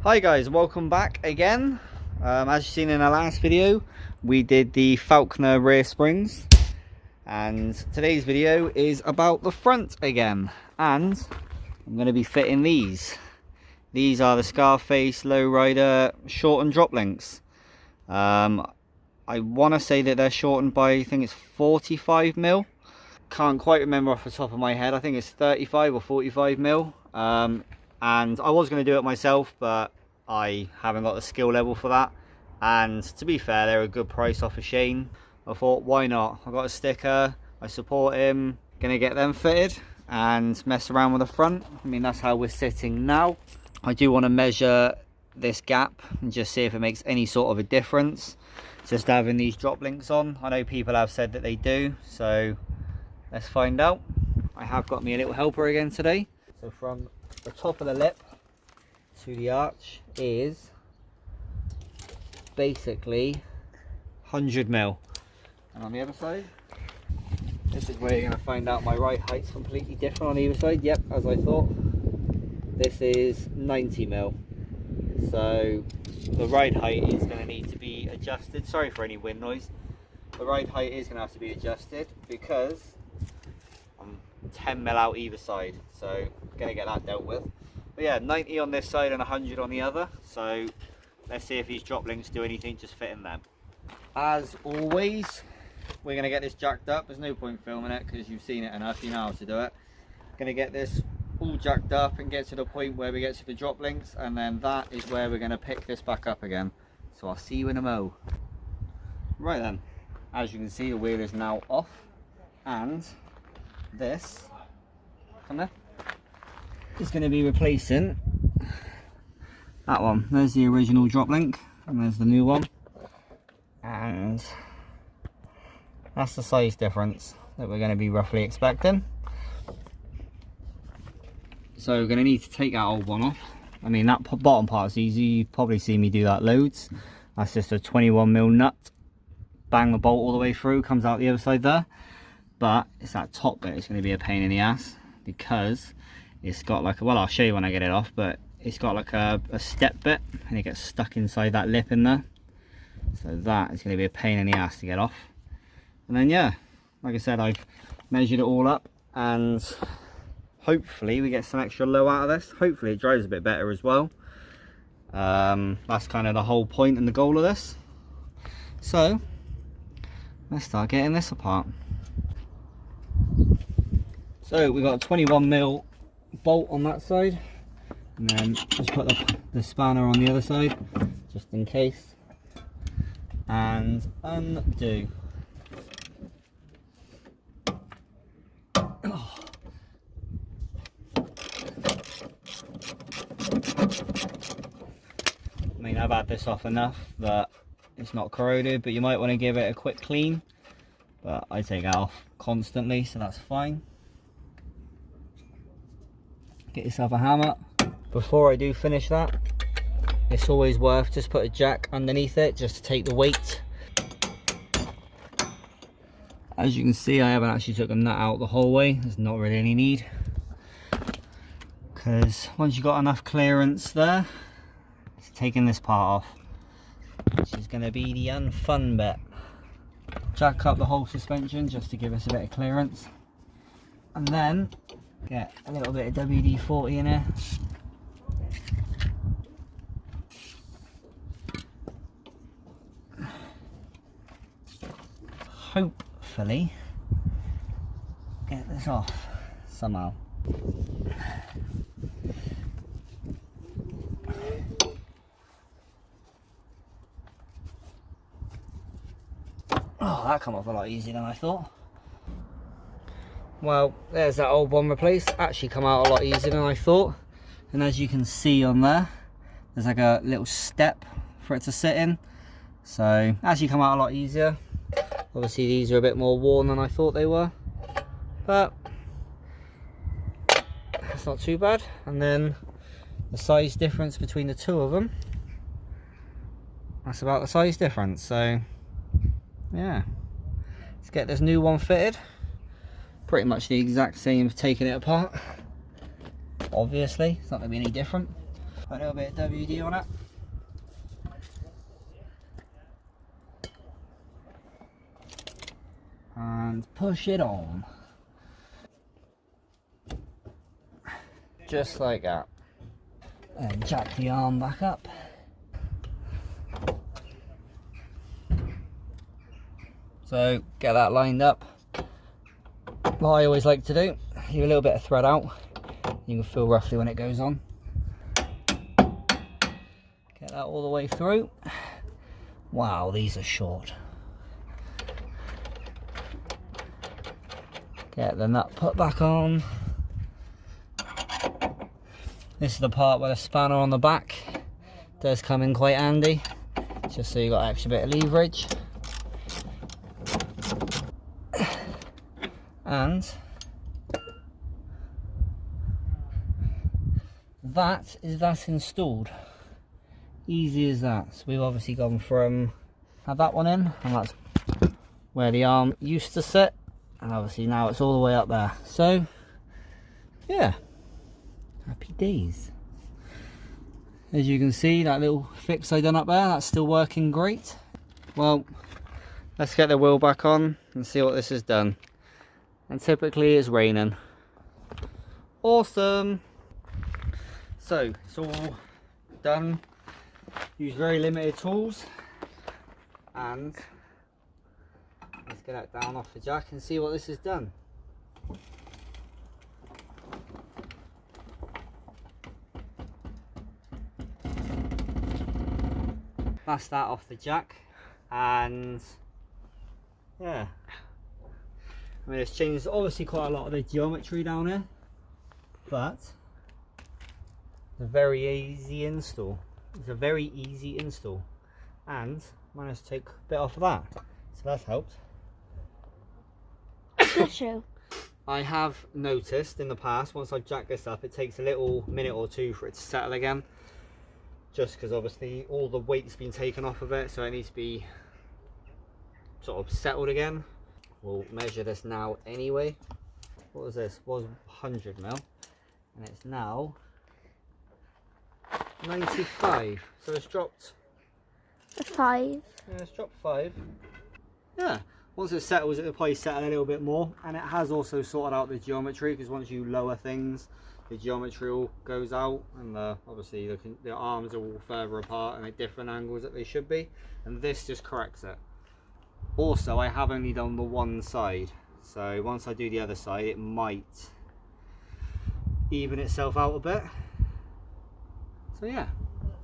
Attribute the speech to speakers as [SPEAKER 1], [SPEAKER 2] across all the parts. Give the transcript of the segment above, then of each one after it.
[SPEAKER 1] Hi guys, welcome back again. As you've seen in our last video, we did the Falconer rear springs, and today's video is about the front again, and I'm going to be fitting these. These are the Scarface Lowrider shortened drop links. I want to say that they're shortened by, I think it's 45 mil. Can't quite remember off the top of my head. I think it's 35 or 45 mil. And I was going to do it myself, but I haven't got the skill level for that. And to be fair, they're a good price off of Shane. I thought, why not? I got a sticker, I support him, gonna get them fitted and mess around with the front. I mean, that's how we're sitting now. I do want to measure this gap and just see if it makes any sort of a difference, just having these drop links on. I know people have said that they do, so let's find out. I have got me a little helper again today. So from the top of the lip to the arch is basically 100 mil, and on the other side, this is where you're going to find out my ride height's completely different on either side. Yep, as I thought. This is 90 mil, so the ride height is going to need to be adjusted. Sorry for any wind noise. The ride height is going to have to be adjusted because I'm 10 mil out either side, so I'm going to get that dealt with. But yeah, 90 on this side and 100 on the other, so let's see if these drop links do anything just fitting them. As always, we're going to get this jacked up. There's no point filming it because you've seen it enough, you know how to do it. Going to get this all jacked up and get to the point where we get to the drop links, and then that is where we're going to pick this back up again. So I'll see you in a mo. Right then, as you can see, the wheel is now off, and this, come there, is going to be replacing that one. There's the original drop link, and there's the new one, and that's the size difference that we're going to be roughly expecting. So we're going to need to take that old one off. I mean, that bottom part's easy, you've probably seen me do that loads. That's just a 21 mil nut, bang the bolt all the way through, comes out the other side there. But it's that top bit, it's going to be a pain in the ass, because it's got like a, well, I'll show you when I get it off, but it's got like a step bit, and it gets stuck inside that lip in there. So that is going to be a pain in the ass to get off. And then yeah, like I said, I've measured it all up, and hopefully we get some extra low out of this. Hopefully it drives a bit better as well. That's kind of the whole point and the goal of this. So let's start getting this apart. So we got a 21 mil bolt on that side, and then just put the spanner on the other side just in case, and undo. Oh. I mean, I've had this off enough that it's not corroded, but you might want to give it a quick clean, but I take that off constantly, so that's fine. Get yourself a hammer. Before I do finish that, it's always worth just put a jack underneath it just to take the weight. As you can see, I haven't actually took the nut out the whole way. There's not really any need, because once you've got enough clearance there, it's taking this part off, which is going to be the unfun bit. Jack up the whole suspension just to give us a bit of clearance, and then get a little bit of WD-40 in here. Hopefully get this off somehow. Oh, that come off a lot easier than I thought. Well, there's that old one replaced. Actually come out a lot easier than I thought. And as you can see on there, there's like a little step for it to sit in. So actually come out a lot easier. Obviously these are a bit more worn than I thought they were, but it's not too bad. And then the size difference between the two of them, that's about the size difference. So yeah, let's get this new one fitted. Pretty much the exact same as taking it apart. Obviously, it's not going to be any different. Put a little bit of WD on it. And push it on. Just like that. And jack the arm back up. So get that lined up. What I always like to do, leave a little bit of thread out. You can feel roughly when it goes on. Get that all the way through. Wow, these are short. Get the nut put back on. This is the part where the spanner on the back does come in quite handy, just so you got an extra bit of leverage. And that is that installed. Easy as that. So we've obviously gone from, have that one in, and that's where the arm used to sit, and obviously now it's all the way up there. So yeah, happy days. As you can see, that little fix I done up there, that's still working great. Well, let's get the wheel back on and see what this has done. And typically it's raining. Awesome. So it's all done. Use very limited tools, and let's get that down off the jack and see what this has done. That's that off the jack, and yeah, I mean, it's changed obviously quite a lot of the geometry down here, but it's a very easy install. It's a very easy install, and managed to take a bit off of that, so that's helped.
[SPEAKER 2] That's true.
[SPEAKER 1] I have noticed in the past, once I've jacked this up, it takes a little minute or two for it to settle again, just because obviously all the weight's been taken off of it, so it needs to be sort of settled again. We'll measure this now anyway. What was this? Was 100 mil, and it's now 95, so it's dropped
[SPEAKER 2] 5.
[SPEAKER 1] Yeah, it's dropped 5. Yeah, once it settles, it'll probably settle a little bit more, and it has also sorted out the geometry, because once you lower things, the geometry all goes out, and obviously the arms are all further apart and at different angles that they should be, and this just corrects it. Also, I have only done the one side, so once I do the other side, it might even itself out a bit. So yeah,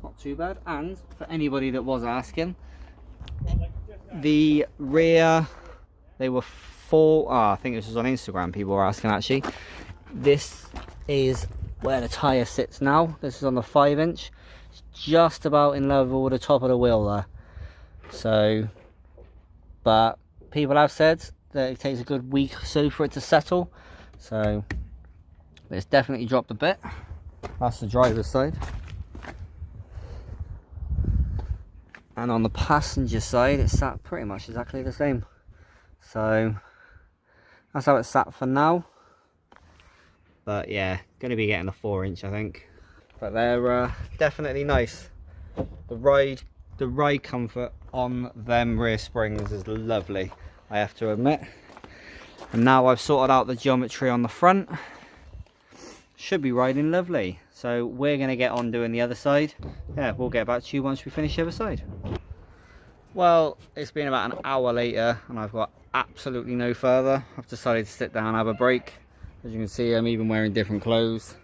[SPEAKER 1] not too bad. And for anybody that was asking, the rear, they were I think this was on Instagram, people were asking actually. This is where the tyre sits now. This is on the 5-inch. It's just about in level with the top of the wheel there. So, but people have said that it takes a good week or so for it to settle. So, but it's definitely dropped a bit. That's the driver's side. And on the passenger side, it's sat pretty much exactly the same. So that's how it's sat for now. But yeah, going to be getting a 4-inch, I think. But they're definitely nice. The ride comfort on them rear springs is lovely, I have to admit. And now I've sorted out the geometry on the front, should be riding lovely. So we're going to get on doing the other side. Yeah, we'll get back to you once we finish the other side. Well, it's been about an hour later and I've got absolutely no further. I've decided to sit down and have a break. As you can see, I'm even wearing different clothes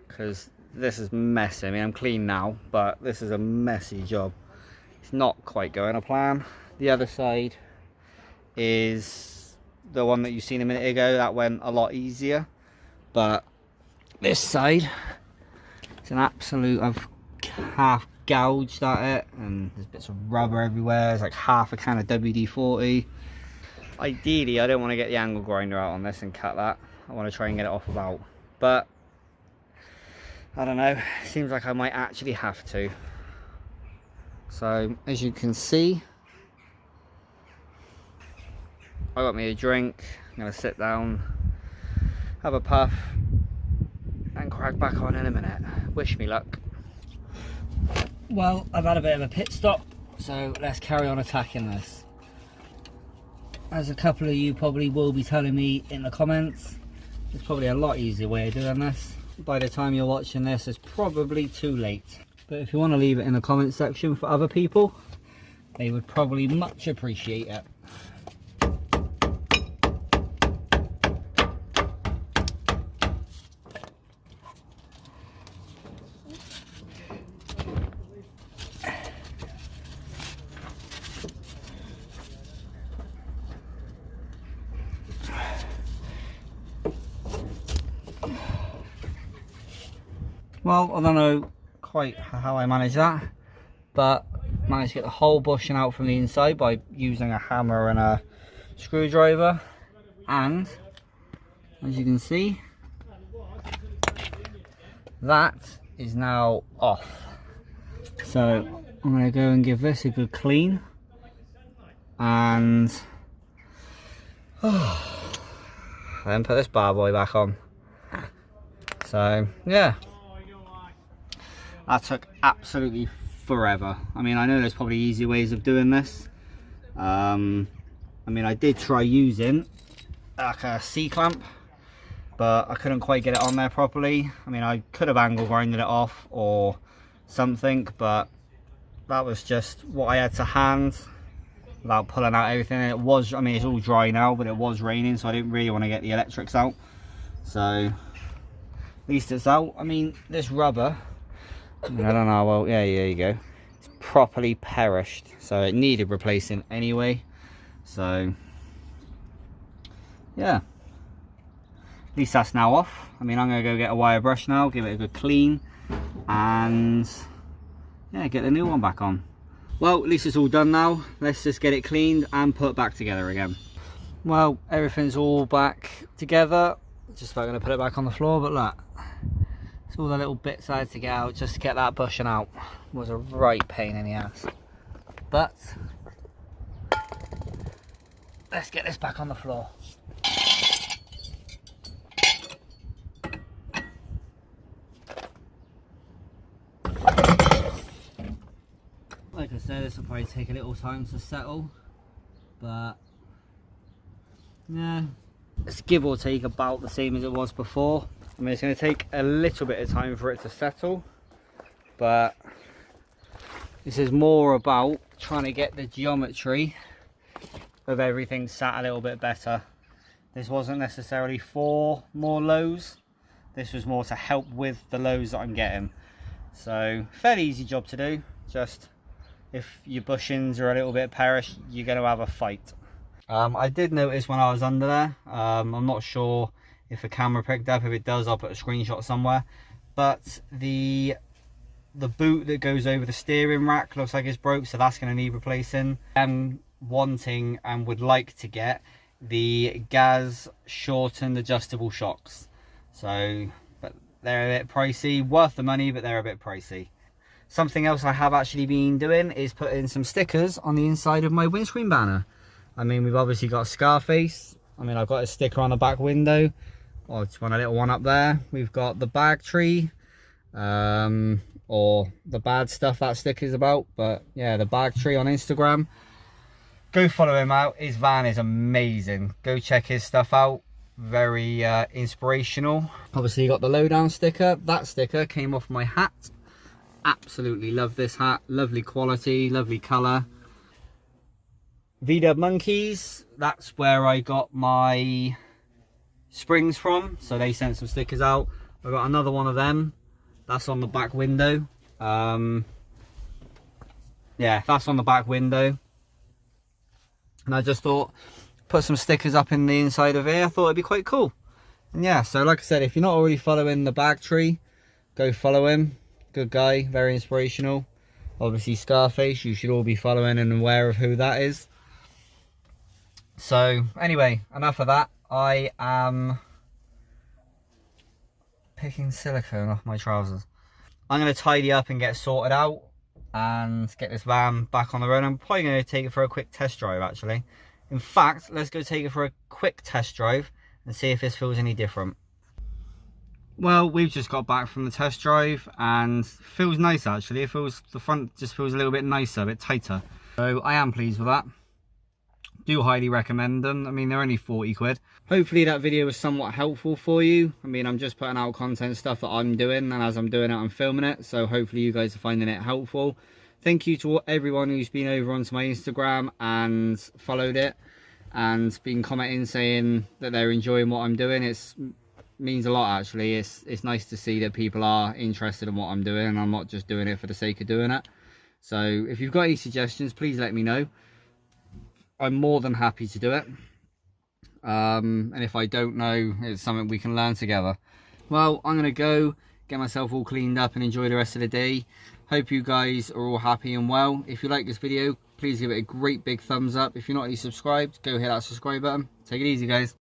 [SPEAKER 1] because this is messy. I mean, I'm clean now, but this is a messy job. It's not quite going to plan. The other side is the one that you've seen a minute ago. That went a lot easier, but this side, it's an absolute, I've half gouged at it and there's bits of rubber everywhere. There's like half a can of WD-40. Ideally, I don't want to get the angle grinder out on this and cut that. I want to try and get it off about, but I don't know, seems like I might actually have to. So as you can see, I got me a drink. I'm going to sit down, have a puff and crack back on in a minute. Wish me luck. Well, I've had a bit of a pit stop, so let's carry on attacking this. As a couple of you probably will be telling me in the comments, there's probably a lot easier way of doing this. By the time you're watching this, it's probably too late. But if you want to leave it in the comment section for other people, they would probably much appreciate it. Well, I don't know quite how I managed that, but managed to get the whole bushing out from the inside by using a hammer and a screwdriver. And as you can see, that is now off. So I'm going to go and give this a good clean, and then put this bar boy back on. So yeah, that took absolutely forever. I mean, I know there's probably easier ways of doing this. I mean, I did try using like a C-clamp, but I couldn't quite get it on there properly. I mean, I could have angle grinded it off or something, but that was just what I had to hand without pulling out everything. And it was, I mean, it's all dry now, but it was raining, so I didn't really want to get the electrics out. So at least it's out. I mean, this rubber, I don't know, well, yeah, there you go. It's properly perished, so it needed replacing anyway. So yeah, at least that's now off. I mean, I'm going to go get a wire brush now, give it a good clean, and yeah, get the new one back on. Well, at least it's all done now. Let's just get it cleaned and put back together again. Well, everything's all back together. Just about going to put it back on the floor, but look, it's all the little bits I had to get out just to get that bushing out. It was a right pain in the ass. But let's get this back on the floor. Like I said, this will probably take a little time to settle, but yeah, it's give or take about the same as it was before. I mean, it's going to take a little bit of time for it to settle, but this is more about trying to get the geometry of everything sat a little bit better. This wasn't necessarily for more lows, this was more to help with the lows that I'm getting. So fairly easy job to do. Just if your bushings are a little bit perished, you're going to have a fight. I did notice when I was under there, I'm not sure if the camera picked up. If it does, I'll put a screenshot somewhere, but the boot that goes over the steering rack looks like it's broke, so that's going to need replacing. I'm wanting and would like to get the gas shortened adjustable shocks, so but they're a bit pricey, worth the money, but they're a bit pricey. Something else I have actually been doing is putting some stickers on the inside of my windscreen banner. I mean, we've obviously got Scarface. I mean, I've got a sticker on the back window, or just one, a little one up there. We've got the bag tree, or the bad stuff that sticker's about, but yeah, the bag tree on Instagram. Go follow him out. His van is amazing. Go check his stuff out. Very inspirational. Obviously, you got the lowdown sticker. That sticker came off my hat. Absolutely love this hat. Lovely quality, lovely colour. VW Monkeys, that's where I got my springs from, so they sent some stickers out. I got another one of them, that's on the back window. Yeah, that's on the back window, and I just thought put some stickers up in the inside of here. I thought it'd be quite cool. And yeah, so like I said, if you're not already following the bag tree, go follow him. Good guy, very inspirational. Obviously Scarface, you should all be following and aware of who that is. So anyway, enough of that. I am picking silicone off my trousers. I'm going to tidy up and get sorted out and get this van back on the road. I'm probably going to take it for a quick test drive actually. In fact, let's go take it for a quick test drive and see if this feels any different. Well, we've just got back from the test drive and feels nice actually. It feels, the front just feels a little bit nicer, a bit tighter. So I am pleased with that. Do highly recommend them. I mean, they're only 40 quid. Hopefully that video was somewhat helpful for you. I mean, I'm just putting out content stuff that I'm doing, and as I'm doing it, I'm filming it. So hopefully you guys are finding it helpful. Thank you to everyone who's been over onto my Instagram and followed it and been commenting saying that they're enjoying what I'm doing. It means a lot actually. It's nice to see that people are interested in what I'm doing and I'm not just doing it for the sake of doing it. So if you've got any suggestions, please let me know. I'm more than happy to do it. And if I don't know, it's something we can learn together. Well, I'm gonna go get myself all cleaned up and enjoy the rest of the day. Hope you guys are all happy and well. If you like this video, please give it a great big thumbs up. If you're not already subscribed, go hit that subscribe button. Take it easy, guys.